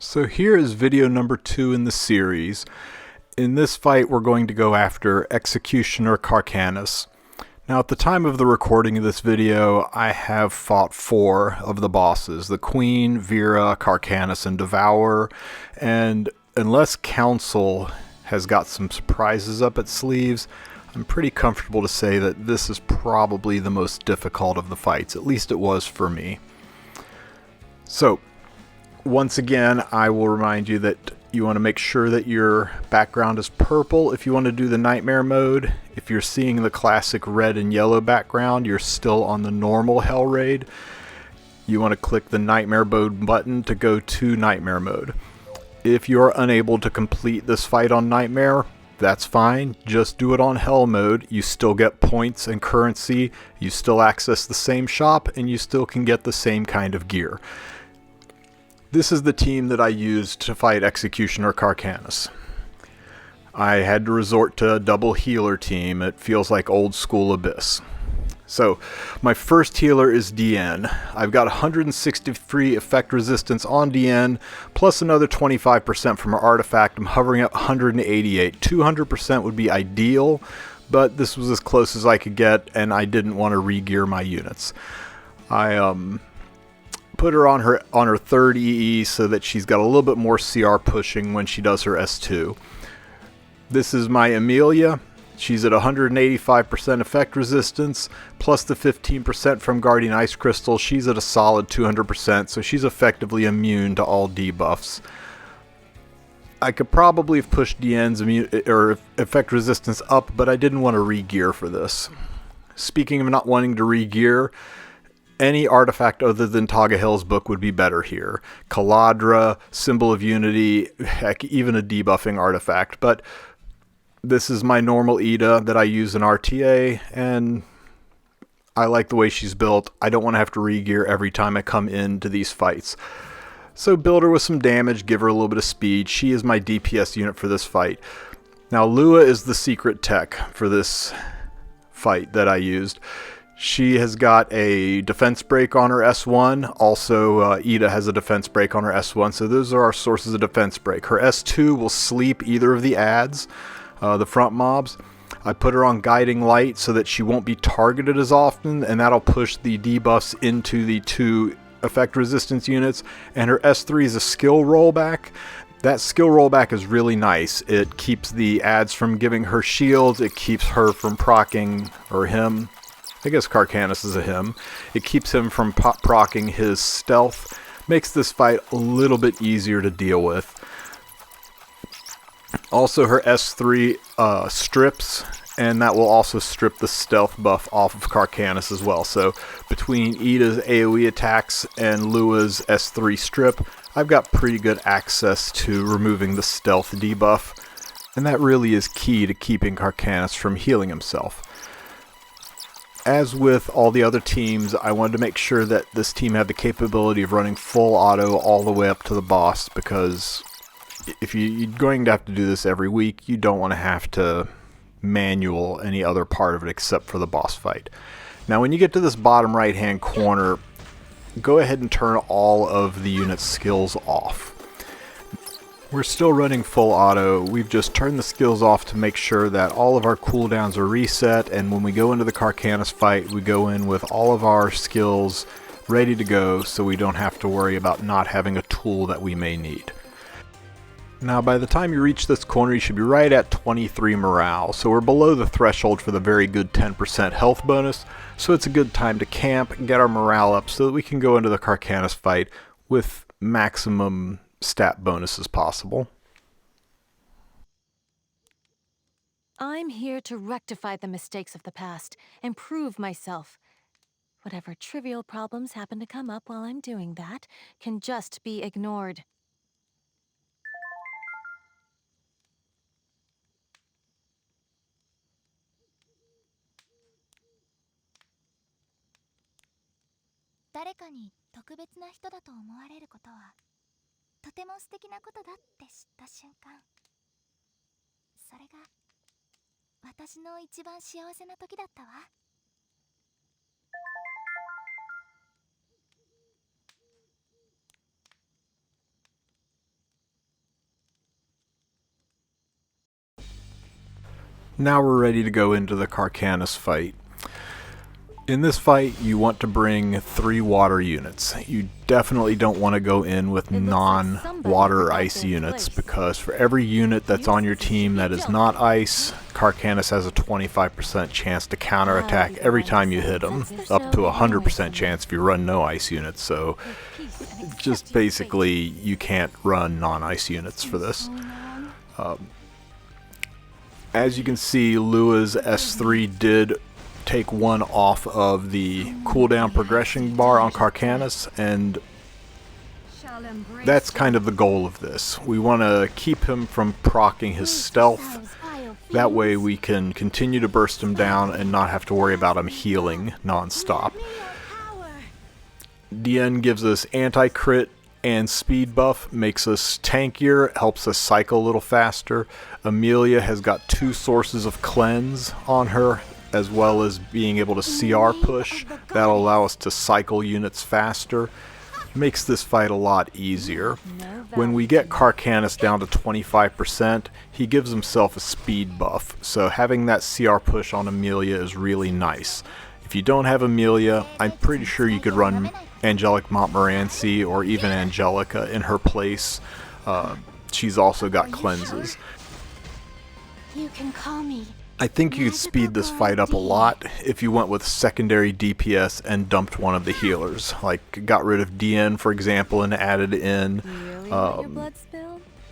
So here is video number 2 in the series. In this fight we're going to go after Executioner Karkanis. Now at the time of the recording of this video I have fought 4 of the bosses, the Queen, Vera, Karkanis, and Devourer, and unless Council has got some surprises up its sleeves, I'm pretty comfortable to say that this is probably the most difficult of the fights, at least it was for me. So once again, I will remind you that you want to make sure that your background is purple if you want to do the nightmare mode. If you're seeing the classic red and yellow background, you're still on the normal hell raid. You want to click the nightmare mode button to go to nightmare mode. If you're unable to complete this fight on nightmare, that's fine. Just do it on hell mode. You still get points and currency, you still access the same shop, and you still can get the same kind of gear. This is the team that I used to fight Executioner Karkanis. I had to resort to a double healer team. It feels like old school Abyss. So, my first healer is Diene. I've got 160 free effect resistance on Diene, plus another 25% from her artifact. I'm hovering at 188. 200% would be ideal, but this was as close as I could get, and I didn't want to re-gear my units. I put her on her third EE so that she's got a little bit more CR pushing when she does her S2. This is my Emilia. She's at 185% effect resistance, plus the 15% from Guardian Ice Crystal. She's at a solid 200%, so she's effectively immune to all debuffs. I could probably have pushed Diene's effect resistance up, but I didn't want to re-gear for this. Speaking of not wanting to re-gear, any artifact other than Tagahill's book would be better here. Caladra, Symbol of Unity, heck, even a debuffing artifact. But this is my normal Ida that I use in RTA, and I like the way she's built. I don't want to have to re-gear every time I come into these fights. So build her with some damage, give her a little bit of speed. She is my DPS unit for this fight. Now Lua is the secret tech for this fight that I used. She has got a defense break on her S1. Also, Ida has a defense break on her S1. So those are our sources of defense break. Her S2 will sleep either of the adds, the front mobs. I put her on Guiding Light so that she won't be targeted as often, and that'll push the debuffs into the 2 effect resistance units. And her S3 is a skill rollback. That skill rollback is really nice. It keeps the adds from giving her shields. It keeps her from proccing, or him. I guess Karkanis is a him. It keeps him from proccing his stealth. Makes this fight a little bit easier to deal with. Also, her S3 strips, and that will also strip the stealth buff off of Karkanis as well. So between Ida's AoE attacks and Lua's S3 strip, I've got pretty good access to removing the stealth debuff. And that really is key to keeping Karkanis from healing himself. As with all the other teams, I wanted to make sure that this team had the capability of running full auto all the way up to the boss, because if you're going to have to do this every week, you don't want to have to manual any other part of it except for the boss fight. Now when you get to this bottom right hand corner, go ahead and turn all of the unit's skills off. We're still running full auto. We've just turned the skills off to make sure that all of our cooldowns are reset, and when we go into the Karkanis fight, we go in with all of our skills ready to go so we don't have to worry about not having a tool that we may need. Now by the time you reach this corner, you should be right at 23 morale, so we're below the threshold for the very good 10% health bonus, so it's a good time to camp and get our morale up so that we can go into the Karkanis fight with maximum stat bonuses possible. I'm here to rectify the mistakes of the past and prove myself. Whatever trivial problems happen to come up while I'm doing that can just be ignored. Now we're ready to go into the Karkanis fight. In this fight, you want to bring 3 water units. You definitely don't want to go in with non-water ice units, because for every unit that's on your team that is not ice, Karkanis has a 25% chance to counterattack every time you hit them, up to a 100% chance if you run no ice units. So just basically you can't run non-ice units for this. As you can see, Lua's S3 did take 1 off of the cooldown progression bar on Karkanis, and that's kind of the goal of this. We want to keep him from proccing his stealth. That way we can continue to burst him down and not have to worry about him healing non-stop. Diene gives us anti-crit and speed buff, makes us tankier, helps us cycle a little faster. Emilia has got 2 sources of cleanse on her, as well as being able to CR push. That'll allow us to cycle units faster. Makes this fight a lot easier. When we get Karkanis down to 25%, he gives himself a speed buff, so having that CR push on Emilia is really nice. If you don't have Emilia, I'm pretty sure you could run Angelic Montmorency or even Angelica in her place. She's also got cleanses. You can call me. I think you could speed this fight up a lot if you went with secondary DPS and dumped one of the healers. Like, got rid of Diene, for example, and added in,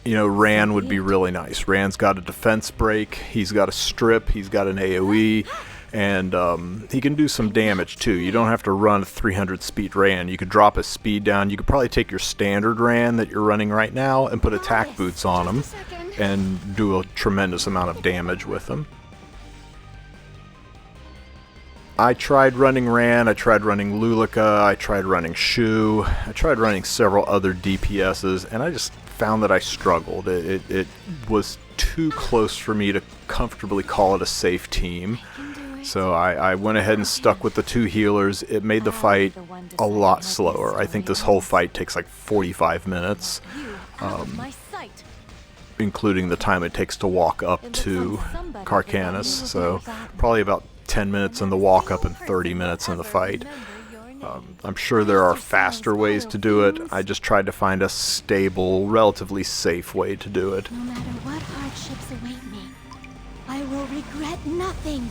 you know, Ran would be really nice. Ran's got a defense break, he's got a strip, he's got an AoE, and he can do some damage too. You don't have to run a 300 speed Ran. You could drop his speed down. You could probably take your standard Ran that you're running right now and put attack boots on him and do a tremendous amount of damage with him. I tried running Ran, I tried running Lidica, I tried running Schuri, I tried running several other DPSs, and I just found that I struggled. It was too close for me to comfortably call it a safe team. So I went ahead and stuck with the 2 healers. It made the fight a lot slower. I think this whole fight takes like 45 minutes, including the time it takes to walk up to Karkanis. So probably about 10 minutes in the walk up and 30 minutes in the fight. I'm sure there are faster ways to do it. I just tried to find a stable, relatively safe way to do it. No matter what hardships await me, I will regret nothing.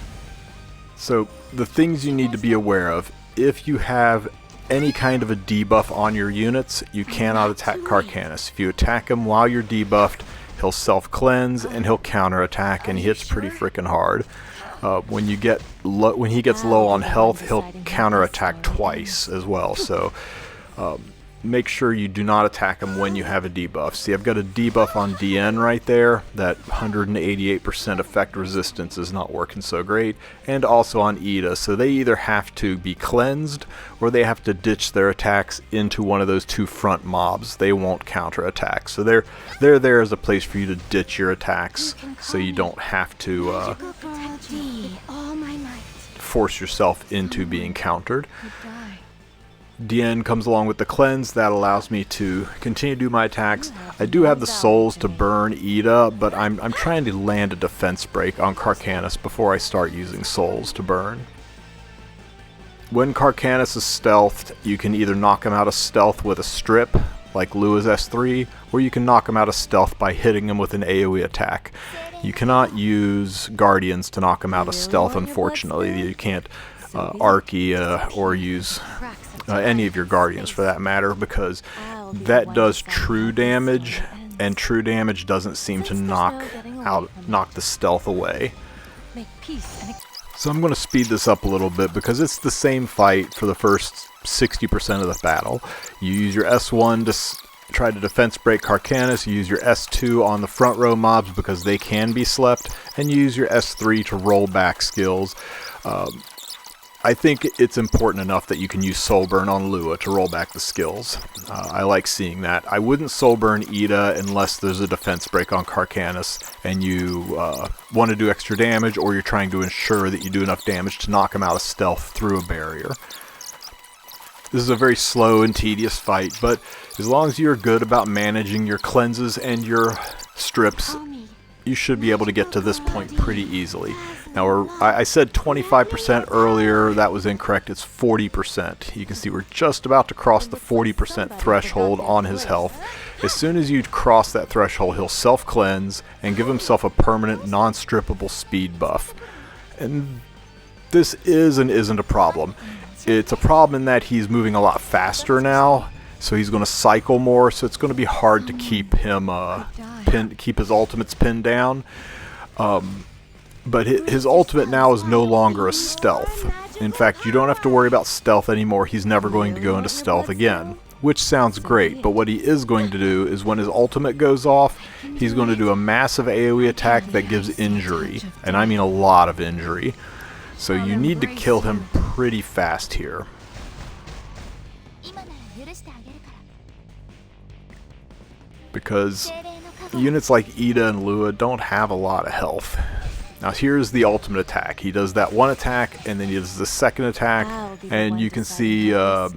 So the things you need to be aware of: if you have any kind of a debuff on your units, you cannot attack Karkanis. If you attack him while you're debuffed, he'll self-cleanse and he'll counterattack, and he hits pretty freaking hard. When he gets low on health, he'll counterattack twice as well. So make sure you do not attack him when you have a debuff. See, I've got a debuff on Diene right there. That 188% effect resistance is not working so great. And also on Ida. So they either have to be cleansed or they have to ditch their attacks into one of those 2 front mobs. They won't counterattack. So they're there as a place for you to ditch your attacks, so you don't have to force yourself into being countered. Diene comes along with the cleanse. That allows me to continue to do my attacks. I do have the souls to burn Ida, but I'm trying to land a defense break on Karkanis before I start using souls to burn. When Karkanis is stealthed, you can either knock him out of stealth with a strip, like Lua's S3, or you can knock him out of stealth by hitting him with an AoE attack. You cannot use Guardians to knock him out of stealth, unfortunately. You can't Archie or use any of your Guardians for that matter, because that does true damage, and true damage doesn't seem to knock the stealth away. So I'm going to speed this up a little bit because it's the same fight for the first 60% of the battle. You use your S1 to try to defense break Karkanis, you use your S2 on the front row mobs because they can be slept, and you use your S3 to roll back skills. I think it's important enough that you can use Soul Burn on Lua to roll back the skills. I like seeing that. I wouldn't Soul Burn Ida unless there's a defense break on Karkanis and you want to do extra damage, or you're trying to ensure that you do enough damage to knock him out of stealth through a barrier. This is a very slow and tedious fight, but as long as you're good about managing your cleanses and your strips, you should be able to get to this point pretty easily. Now, I said 25% earlier. That was incorrect. It's 40%. You can see we're just about to cross the 40% threshold on his health. As soon as you cross that threshold, he'll self-cleanse and give himself a permanent, non-strippable speed buff. And this is and isn't a problem. It's a problem in that he's moving a lot faster now, so he's going to cycle more, so it's going to be hard to keep him keep his ultimates pinned down. But his ultimate now is no longer a stealth. In fact, you don't have to worry about stealth anymore. He's never going to go into stealth again, which sounds great, but what he is going to do is when his ultimate goes off, he's going to do a massive AoE attack that gives injury, and I mean a lot of injury. So you need to kill him pretty fast here. Because units like Ida and Lua don't have a lot of health. Now here's the ultimate attack. He does that one attack, and then he does the second attack, and you can see the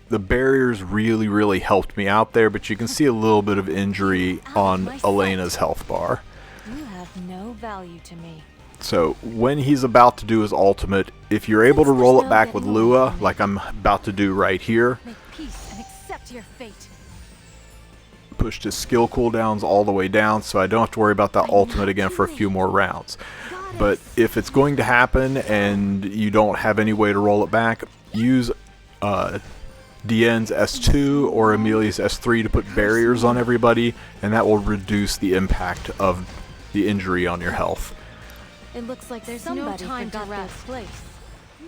barriers really helped me out there, but you can see a little bit of injury on Elena's health bar. You have no value to me. So when he's about to do his ultimate, if you're able to roll it back with Lua, like I'm about to do right here, make peace and accept your fate. Pushed his skill cooldowns all the way down, so I don't have to worry about that ultimate again for a few more rounds. But if it's going to happen and you don't have any way to roll it back, use Diene's S2 or Emilia's S3 to put barriers on everybody, and that will reduce the impact of the injury on your health. It looks like there's no time to rest.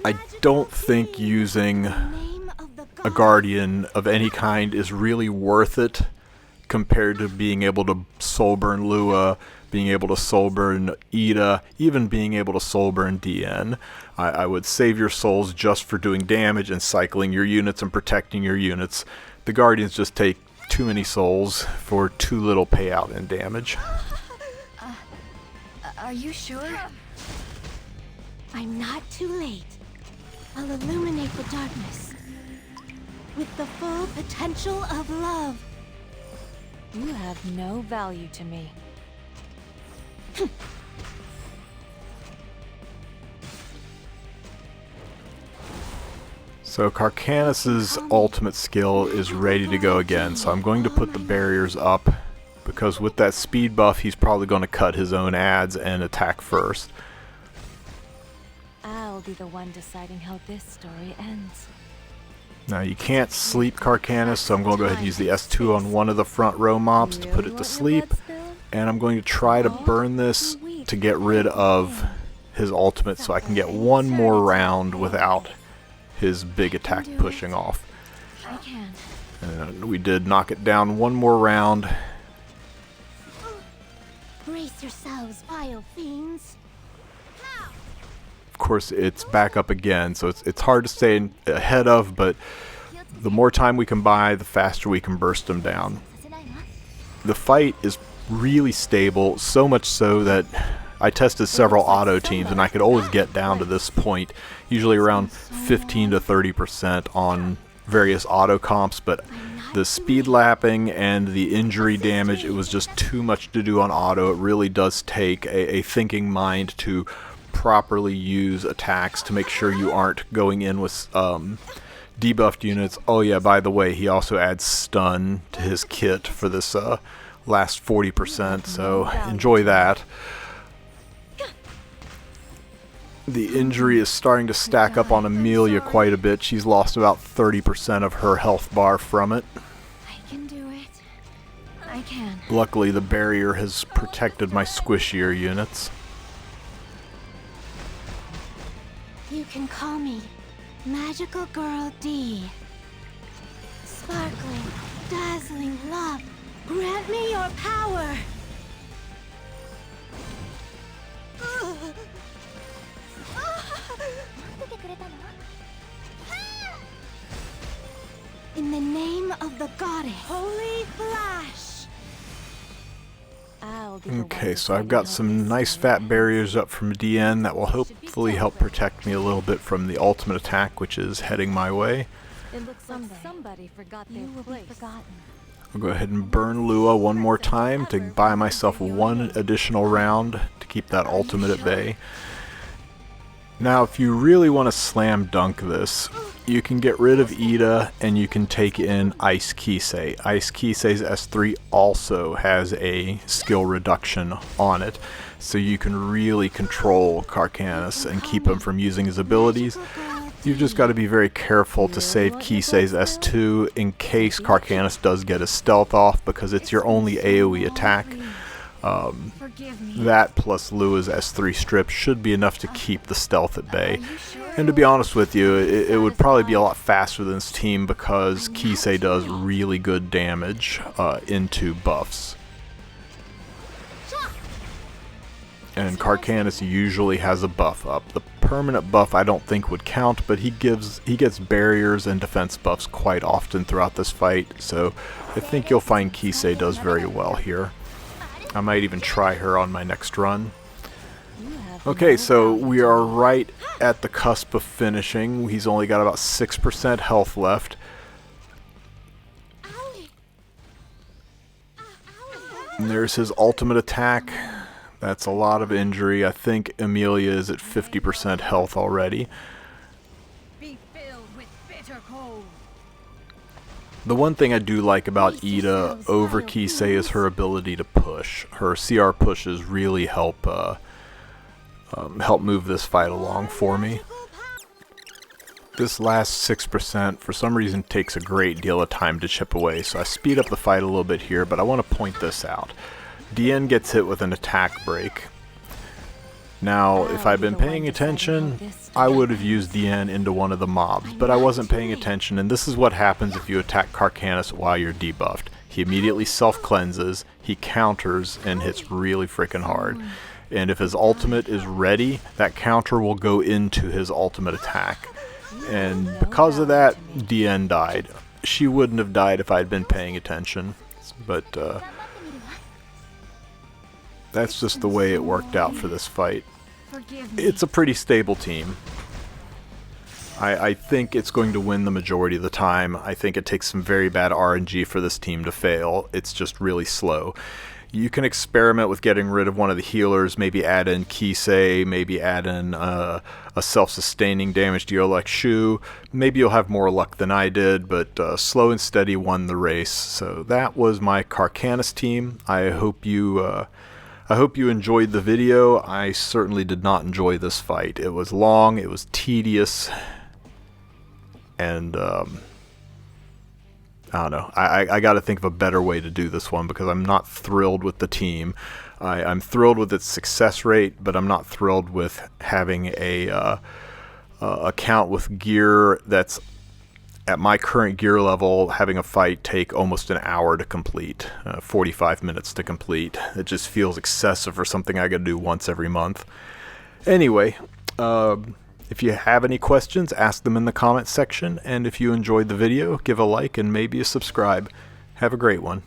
I don't think using a guardian of any kind is really worth it compared to being able to soul burn Lua, being able to soul burn Ida, even being able to soul burn Diene. I would save your souls just for doing damage and cycling your units and protecting your units. The guardians just take too many souls for too little payout and damage. Are you sure? I'm not too late. I'll illuminate the darkness with the full potential of love. You have no value to me. So Karkanis' ultimate skill is ready to go again, so I'm going to put the barriers up, because with that speed buff he's probably going to cut his own ads and attack first. I'll be the one deciding how this story ends. Now you can't sleep Karkanis, so I'm going to go ahead and use the S2 on one of the front row mobs to put it to sleep. And I'm going to try to burn this to get rid of his ultimate so I can get one more round without his big attack pushing off. I can. And we did knock it down one more round. Brace yourselves, vile fiends. Of course, it's back up again, so it's hard to stay ahead of, but the more time we can buy, the faster we can burst them down. The fight is really stable, so much so that I tested several auto teams, and I could always get down to this point, usually around 15 to 30% on various auto comps, but the speed lapping and the injury damage, it was just too much to do on auto. It really does take a thinking mind to properly use attacks to make sure you aren't going in with debuffed units. Oh yeah, by the way, he also adds stun to his kit for this last 40%, so enjoy that. The injury is starting to stack up on Emilia quite a bit. She's lost about 30% of her health bar from it. I can do it. I can. Luckily, the barrier has protected my squishier units. You can call me Magical Girl D. Sparkling, dazzling love, grant me your power! In the name of the goddess, Holy Flash! Okay, so I've got some nice fat barriers up from Diene that will hopefully help protect me a little bit from the ultimate attack, which is heading my way. It looks like somebody forgot their place. I'll go ahead and burn Lua one more time to buy myself one additional round to keep that ultimate at bay. Now, if you really want to slam dunk this, you can get rid of Ida and you can take in Ice Kise. Ice Kise's S3 also has a skill reduction on it, so you can really control Karkanis and keep him from using his abilities. You've just got to be very careful to save Kise's S2 in case Karkanis does get his stealth off, because it's your only AoE attack. That plus Lua's S3 strip should be enough to keep the stealth at bay. And to be honest with you, it would probably be a lot faster than this team because Kise does really good damage into buffs. And Karkanis usually has a buff up. The permanent buff I don't think would count, but he gets barriers and defense buffs quite often throughout this fight, so I think you'll find Kise does very well here. I might even try her on my next run. Okay, so we are right at the cusp of finishing. He's only got about 6% health left. And there's his ultimate attack. That's a lot of injury. I think Emilia is at 50% health already. The one thing I do like about Ida over Kise is her ability to push. Her CR pushes really help move this fight along for me. This last 6% for some reason takes a great deal of time to chip away, so I speed up the fight a little bit here, but I want to point this out. Diene gets hit with an attack break. Now, if I'd been paying attention, I would have used Diene into one of the mobs, but I wasn't paying attention, and this is what happens if you attack Karkanis while you're debuffed. He immediately self-cleanses, he counters, and hits really freaking hard. And if his ultimate is ready, that counter will go into his ultimate attack. And because of that, Diene died. She wouldn't have died if I'd been paying attention, but that's just the way it worked out for this fight. It's a pretty stable team. I think it's going to win the majority of the time. I think it takes some very bad RNG for this team to fail. It's just really slow. You can experiment with getting rid of one of the healers, maybe add in Kise, maybe add in a self-sustaining damage dealer like Shu. Maybe you'll have more luck than I did, but slow and steady won the race. So that was my Karkanis team. I hope you enjoyed the video. I certainly did not enjoy this fight. It was long, it was tedious, and I don't know. I got to think of a better way to do this one because I'm not thrilled with the team. I'm thrilled with its success rate, but I'm not thrilled with having a account with gear that's at my current gear level, having a fight take almost an hour to complete, 45 minutes to complete. It just feels excessive for something I gotta do once every month. Anyway, if you have any questions, ask them in the comments section, and if you enjoyed the video, give a like and maybe a subscribe. Have a great one.